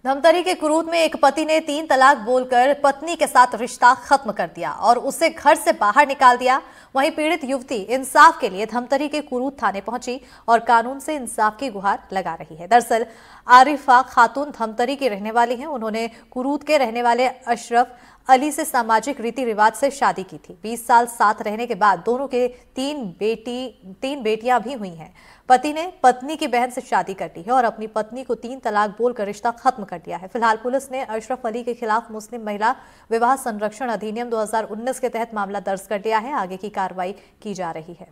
धमतरी के कुरूद में एक पति ने 3 तलाक बोलकर पत्नी के साथ रिश्ता खत्म कर दिया और उसे घर से बाहर निकाल दिया। वहीं पीड़ित युवती इंसाफ के लिए धमतरी के कुरूद थाने पहुंची और कानून से इंसाफ की गुहार लगा रही है। दरअसल आरिफा खातून धमतरी की रहने वाली हैं। उन्होंने कुरूद के रहने वाले अशरफ अली से सामाजिक रीति रिवाज से शादी की थी। 20 साल साथ रहने के बाद दोनों के 3 बेटियां भी हुई हैं। पति ने पत्नी की बहन से शादी कर ली है और अपनी पत्नी को 3 तलाक बोलकर रिश्ता खत्म कर दिया है। फिलहाल पुलिस ने अशरफ अली के खिलाफ मुस्लिम महिला विवाह संरक्षण अधिनियम 2019 के तहत मामला दर्ज कर लिया है। आगे की कार्रवाई की जा रही है।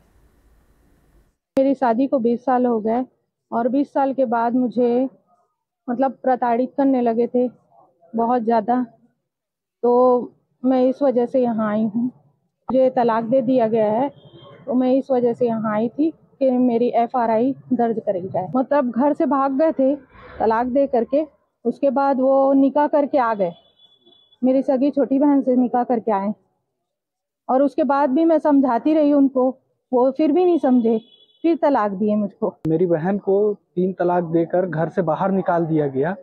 मेरी शादी को 20 साल हो गए और 20 साल के बाद मुझे प्रताड़ित करने लगे थे बहुत ज़्यादा, तो मैं इस वजह से यहाँ आई हूँ। मुझे तलाक दे दिया गया है, तो मैं इस वजह से यहाँ आई थी कि मेरी FRI दर्ज करी जाए। घर से भाग गए थे तलाक दे करके, उसके बाद वो निकाह करके आ गए। मेरी सगी छोटी बहन से निकाह करके आए और उसके बाद भी मैं समझाती रही उनको, वो फिर भी नहीं समझे, फिर तलाक दिए मुझको। मेरी बहन को 3 तलाक देकर घर से बाहर निकाल दिया गया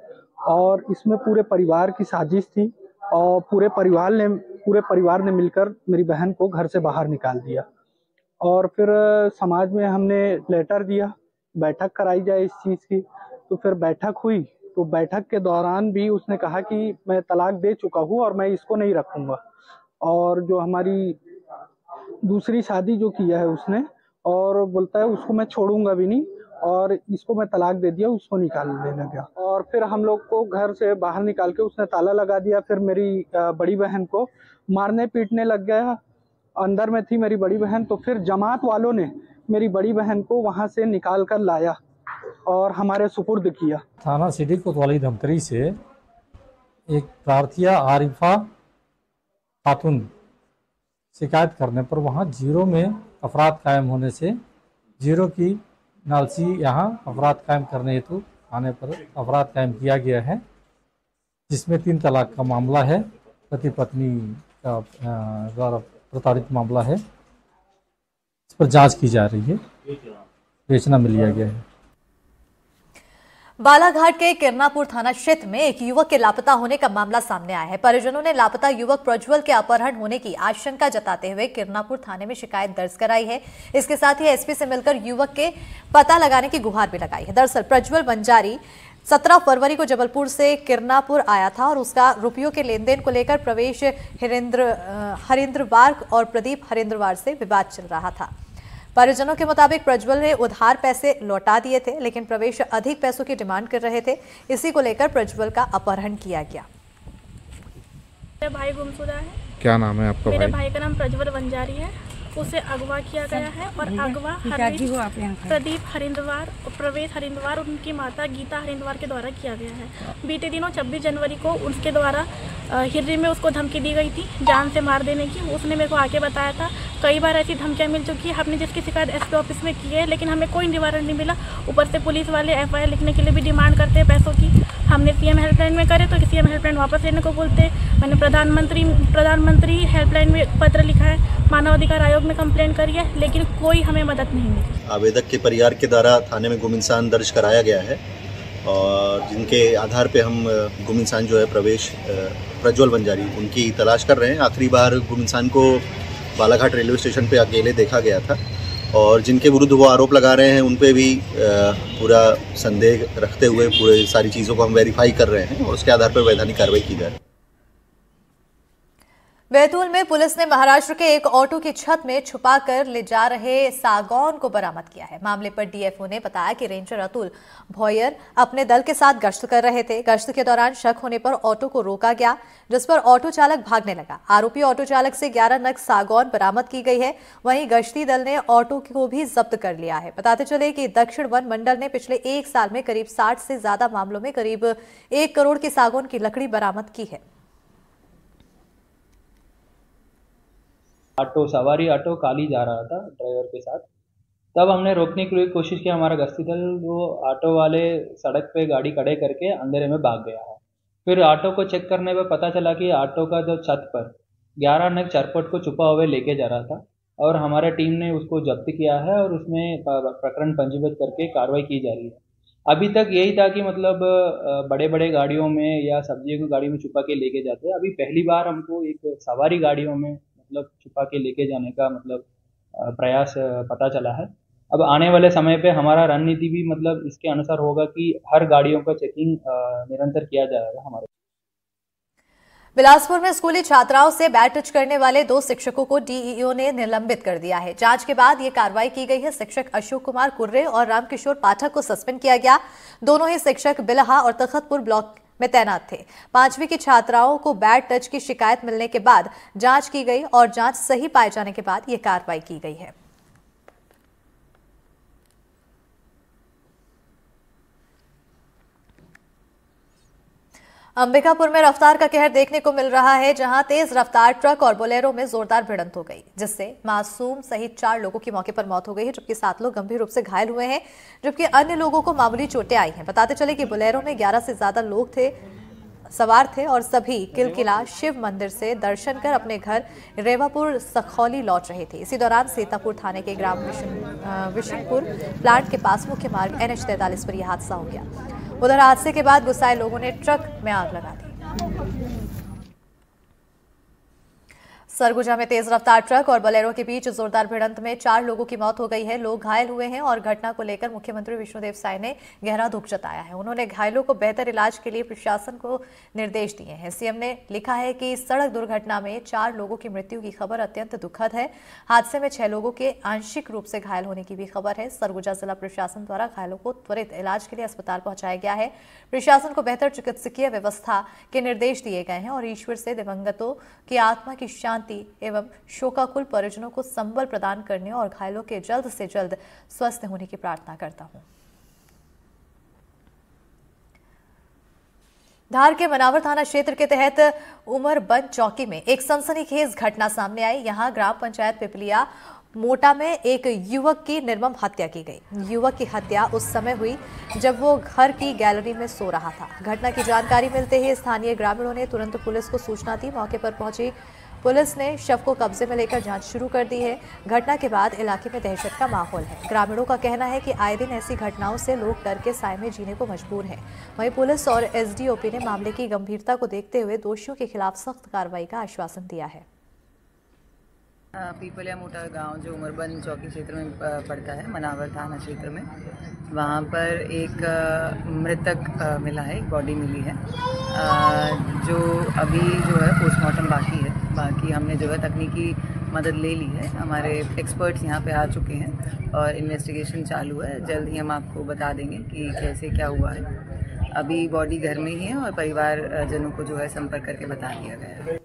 और इसमें पूरे परिवार की साजिश थी और पूरे परिवार ने मिलकर मेरी बहन को घर से बाहर निकाल दिया। और फिर समाज में हमने लेटर दिया, बैठक कराई जाए इस चीज़ की। तो फिर बैठक हुई, तो बैठक के दौरान भी उसने कहा कि मैं तलाक दे चुका हूँ और मैं इसको नहीं रखूँगा। और जो हमारी दूसरी शादी जो किया है उसने, और बोलता है उसको मैं छोड़ूंगा भी नहीं और इसको मैं तलाक दे दिया, उसको निकालने लगा। और फिर हम लोग को घर से बाहर निकाल के उसने ताला लगा दिया। फिर मेरी बड़ी बहन को मारने पीटने लग गया। अंदर में थी मेरी बड़ी बहन, तो फिर जमात वालों ने मेरी बड़ी बहन को वहां से निकाल कर लाया और हमारे सुपुर्द किया। थाना सिटी कोतवाली धमतरी से एक प्रार्थिया आरिफा खातून शिकायत करने पर वहां जीरो में अफराद कायम होने से जीरो की नालसी यहाँ अफराद कायम करने हेतु थाने पर अफराद कायम किया गया है, जिसमें 3 तलाक का मामला है। पति पत्नी का द्वारा प्रताड़ित मामला है। इस पर जांच की जा रही है। बेचना में लिया गया है। बालाघाट के किरनापुर थाना क्षेत्र में एक युवक के लापता होने का मामला सामने आया है। परिजनों ने लापता युवक प्रज्वल के अपहरण होने की आशंका जताते हुए किरनापुर थाने में शिकायत दर्ज कराई है। इसके साथ ही एसपी से मिलकर युवक के पता लगाने की गुहार भी लगाई है। दरअसल प्रज्वल बंजारी 17 फरवरी को जबलपुर से किरनापुर आया था और उसका रुपयों के लेन देन को लेकर प्रवेश हरिंद्रवार और प्रदीप हरिंद्रवार से विवाद चल रहा था। परिजनों के मुताबिक प्रज्वल ने उधार पैसे लौटा दिए थे, लेकिन प्रवेश अधिक पैसों की डिमांड कर रहे थे। इसी को लेकर प्रज्वल का अपहरण किया गया। मेरा भाई गुमशुदा है। क्या नाम है आपका? मेरे भाई का नाम प्रज्वल बंजारी है। उसे अगवा किया गया है और अगवा प्रदीप हरिंद्रवार और प्रवेश हरिंद्रवार और उनकी माता गीता हरिंद्रवार के द्वारा किया गया है। बीते दिनों 26 जनवरी को उसके द्वारा हिर्री में उसको धमकी दी गई थी जान से मार देने की। उसने मेरे को आके बताया था कई बार ऐसी धमकियां मिल चुकी है। हमने जिसकी शिकायत एसपी ऑफिस में की है, लेकिन हमें कोई निवारण नहीं मिला। ऊपर से पुलिस वाले FIR लिखने के लिए भी डिमांड करते हैं पैसों की। हमने CM हेल्पलाइन में करे तो CM हेल्पलाइन वापस लेने को बोलते हैं। मैंने प्रधानमंत्री हेल्पलाइन में पत्र लिखा है, मानव अधिकार आयोग में कंप्लेंट करी है, लेकिन कोई हमें मदद नहीं मिली। आवेदक के परिवार के द्वारा थाने में गुम इंसान दर्ज कराया गया है और जिनके आधार पे हम गुम इंसान जो है प्रज्वल बंजारी उनकी तलाश कर रहे हैं। आखिरी बार गुम इंसान को बालाघाट रेलवे स्टेशन पे अकेले देखा गया था और जिनके विरुद्ध वो आरोप लगा रहे हैं उन पे भी पूरा संदेह रखते हुए पूरे सारी चीज़ों को हम वेरीफाई कर रहे हैं और उसके आधार पर वैधानिक कार्रवाई की जा रही है। बैतूल में पुलिस ने महाराष्ट्र के एक ऑटो की छत में छुपाकर ले जा रहे सागौन को बरामद किया है। मामले पर DFO ने बताया कि रेंजर अतुल भोयर अपने दल के साथ गश्त कर रहे थे। गश्त के दौरान शक होने पर ऑटो को रोका गया, जिस पर ऑटो चालक भागने लगा। आरोपी ऑटो चालक से 11 नग सागौन बरामद की गई है। वहीं गश्ती दल ने ऑटो को भी जब्त कर लिया है। बताते चले कि दक्षिण वन मंडल ने पिछले 1 साल में करीब 60 से ज्यादा मामलों में करीब 1 करोड़ की सागौन की लकड़ी बरामद की है। सवारी ऑटो काली जा रहा था ड्राइवर के साथ। तब हमने रोकने की कोशिश की। हमारा गश्ती दल वो ऑटो वाले सड़क पे गाड़ी खड़े करके अंधेरे में भाग गया है। फिर ऑटो को चेक करने पे पता चला कि ऑटो का जो छत पर 11 नग चरपट को छुपा हुए लेके जा रहा था और हमारे टीम ने उसको जब्त किया है और उसमें प्रकरण पंजीबद्ध करके कार्रवाई की जा रही है। अभी तक यही था कि मतलब बड़े बड़े गाड़ियों में या सब्जियों की गाड़ी में छुपा के लेके जाते हैं। अभी पहली बार हमको एक सवारी गाड़ियों में मतलब छुपा के लेके जाने का मतलब प्रयास पता चला है। अब आने वाले समय पे हमारा रणनीति भी मतलब इसके अनुसार होगा कि हर गाड़ियों का चेकिंग निरंतर किया जाएगा हमारे। बिलासपुर में स्कूली छात्राओं से बैट टच करने वाले 2 शिक्षकों को डीईओ ने निलंबित कर दिया है। जांच के बाद ये कार्रवाई की गई है। शिक्षक अशोक कुमार कुर्रे और रामकिशोर पाठक को सस्पेंड किया गया। दोनों ही शिक्षक बिलहा और तखतपुर ब्लॉक में तैनात थे। 5वीं की छात्राओं को बैट टच की शिकायत मिलने के बाद जांच की गई और जांच सही पाए जाने के बाद ये कार्रवाई की गई है। अंबिकापुर में रफ्तार का कहर देखने को मिल रहा है, जहां तेज रफ्तार ट्रक और बोलेरो में जोरदार भिड़ंत हो गई, जिससे मासूम सहित 4 लोगों की मौके पर मौत हो गई है, जबकि 7 लोग गंभीर रूप से घायल हुए हैं, जबकि अन्य लोगों को मामूली चोटें आई हैं। बताते चले कि बोलेरो में 11 से ज्यादा लोग सवार थे और सभी किलकिला शिव मंदिर से दर्शन कर अपने घर रेवापुर सखौली लौट रहे थे। इसी दौरान सीतापुर थाने के ग्राम विशनपुर प्लांट के पास मुख्य मार्ग NH 43 पर यह हादसा हो गया। उधर हादसे के बाद गुस्साए लोगों ने ट्रक में आग लगा दी। सरगुजा में तेज रफ्तार ट्रक और बोलेरो के बीच जोरदार भिड़ंत में 4 लोगों की मौत हो गई है। लोग घायल हुए हैं और घटना को लेकर मुख्यमंत्री विष्णुदेव साय ने गहरा दुख जताया है। उन्होंने घायलों को बेहतर इलाज के लिए प्रशासन को निर्देश दिए हैं। सीएम ने लिखा है कि सड़क दुर्घटना में 4 लोगों की मृत्यु की खबर अत्यंत दुखद है। हादसे में 6 लोगों के आंशिक रूप से घायल होने की भी खबर है। सरगुजा जिला प्रशासन द्वारा घायलों को त्वरित इलाज के लिए अस्पताल पहुंचाया गया है। प्रशासन को बेहतर चिकित्सकीय व्यवस्था के निर्देश दिए गए हैं और ईश्वर से दिवंगतों की आत्मा की शांति एवं शोकाकुल परिजनों को संबल प्रदान करने और घायलों के जल्द से जल्द स्वस्थ होने की प्रार्थना करता हूं। धार के मनावर थाना क्षेत्र के तहत उमरबंद चौकी में एक सनसनीखेज घटना सामने आई। यहां ग्राम पंचायत पिपलिया मोटा में एक युवक की निर्मम हत्या की गई। युवक की हत्या उस समय हुई जब वो घर की गैलरी में सो रहा था। घटना की जानकारी मिलते ही स्थानीय ग्रामीणों ने तुरंत पुलिस को सूचना दी। मौके पर पहुंची पुलिस ने शव को कब्जे में लेकर जांच शुरू कर दी है। घटना के बाद इलाके में दहशत का माहौल है। ग्रामीणों का कहना है कि आए दिन ऐसी घटनाओं से लोग डर के साए में जीने को मजबूर हैं। वहीं पुलिस और एसडीओपी ने मामले की गंभीरता को देखते हुए दोषियों के खिलाफ सख्त कार्रवाई का आश्वासन दिया है। पीपलिया मोटा गांव जो उमरबंद चौकी क्षेत्र में पड़ता है, मनावर थाना क्षेत्र में, वहाँ पर एक मृतक मिला है, एक बॉडी मिली है, जो अभी जो है पोस्टमार्टम बाकी है। बाकी हमने जो है तकनीकी मदद ले ली है। हमारे एक्सपर्ट्स यहाँ पे आ चुके हैं और इन्वेस्टिगेशन चालू है। जल्द ही हम आपको बता देंगे कि कैसे क्या हुआ है। अभी बॉडी घर में ही है और परिवार जनों को जो है संपर्क करके बता दिया गया है।